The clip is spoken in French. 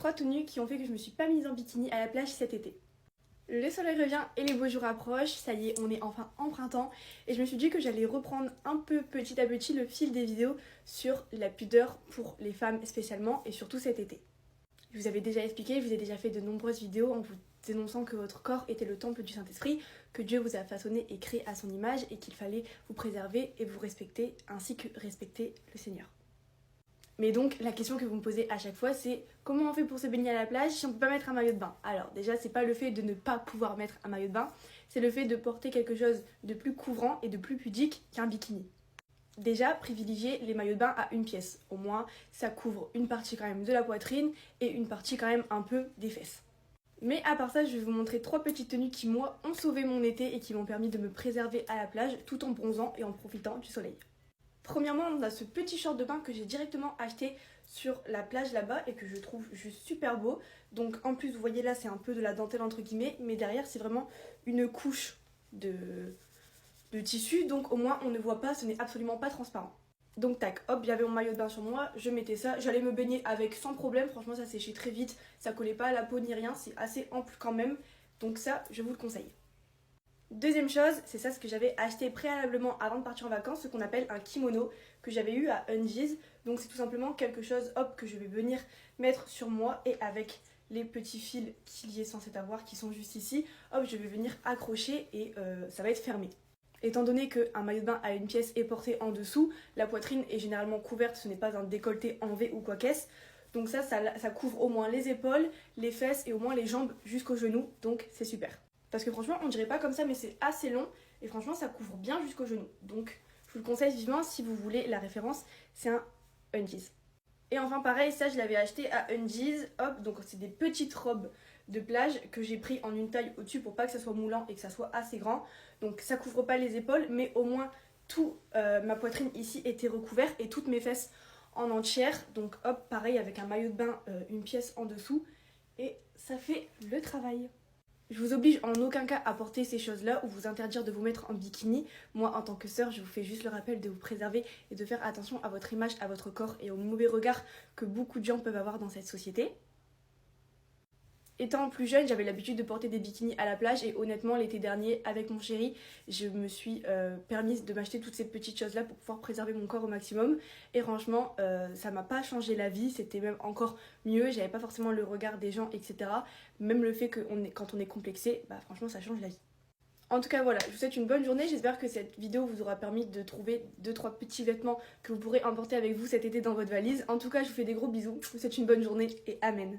3 tenues qui ont fait que je me suis pas mise en bikini à la plage cet été. Le soleil revient et les beaux jours approchent, ça y est, on est enfin en printemps et je me suis dit que j'allais reprendre un peu petit à petit le fil des vidéos sur la pudeur pour les femmes spécialement et surtout cet été. Je vous avais déjà expliqué, je vous ai déjà fait de nombreuses vidéos en vous dénonçant que votre corps était le temple du Saint-Esprit, que Dieu vous a façonné et créé à son image et qu'il fallait vous préserver et vous respecter ainsi que respecter le Seigneur. Mais donc la question que vous me posez à chaque fois c'est comment on fait pour se baigner à la plage si on ne peut pas mettre un maillot de bain? Alors déjà c'est pas le fait de ne pas pouvoir mettre un maillot de bain, c'est le fait de porter quelque chose de plus couvrant et de plus pudique qu'un bikini. Déjà privilégiez les maillots de bain à une pièce, au moins ça couvre une partie quand même de la poitrine et une partie quand même un peu des fesses. Mais à part ça je vais vous montrer 3 petites tenues qui moi ont sauvé mon été et qui m'ont permis de me préserver à la plage tout en bronzant et en profitant du soleil. Premièrement, on a ce petit short de bain que j'ai directement acheté sur la plage là-bas et que je trouve juste super beau. Donc en plus, vous voyez là, c'est un peu de la dentelle entre guillemets, mais derrière, c'est vraiment une couche de tissu. Donc au moins, on ne voit pas, ce n'est absolument pas transparent. Donc tac, hop, j'avais mon maillot de bain sur moi, je mettais ça, j'allais me baigner avec sans problème. Franchement, ça séchait très vite, ça collait pas à la peau ni rien, c'est assez ample quand même. Donc ça, je vous le conseille. Deuxième chose, c'est ça ce que j'avais acheté préalablement avant de partir en vacances, ce qu'on appelle un kimono que j'avais eu à Undies. Donc c'est tout simplement quelque chose hop, que je vais venir mettre sur moi et avec les petits fils qu'il y est censé avoir qui sont juste ici, hop, je vais venir accrocher et ça va être fermé. Étant donné qu'un maillot de bain à une pièce est porté en dessous, la poitrine est généralement couverte, ce n'est pas un décolleté en V ou quoi qu'est-ce. Donc ça couvre au moins les épaules, les fesses et au moins les jambes jusqu'aux genoux, donc c'est super. Parce que franchement, on dirait pas comme ça, mais c'est assez long. Et franchement, ça couvre bien jusqu'aux genoux. Donc, je vous le conseille vivement si vous voulez la référence. C'est un Undies. Et enfin, pareil, ça, je l'avais acheté à Undies. Hop, donc c'est des petites robes de plage que j'ai pris en une taille au-dessus pour pas que ça soit moulant et que ça soit assez grand. Donc, ça couvre pas les épaules, mais au moins, tout ma poitrine ici était recouverte et toutes mes fesses en entière. Donc, hop, pareil, avec un maillot de bain, une pièce en dessous. Et ça fait le travail. Je vous oblige en aucun cas à porter ces choses-là ou vous interdire de vous mettre en bikini. Moi, en tant que sœur, je vous fais juste le rappel de vous préserver et de faire attention à votre image, à votre corps et au mauvais regard que beaucoup de gens peuvent avoir dans cette société. Étant plus jeune, j'avais l'habitude de porter des bikinis à la plage et honnêtement, l'été dernier, avec mon chéri, je me suis permise de m'acheter toutes ces petites choses-là pour pouvoir préserver mon corps au maximum. Et franchement, ça m'a pas changé la vie, c'était même encore mieux, j'avais pas forcément le regard des gens, etc. Même le fait que quand on est complexé, bah franchement, ça change la vie. En tout cas voilà, je vous souhaite une bonne journée, j'espère que cette vidéo vous aura permis de trouver 2-3 petits vêtements que vous pourrez emporter avec vous cet été dans votre valise. En tout cas, je vous fais des gros bisous, je vous souhaite une bonne journée et amen.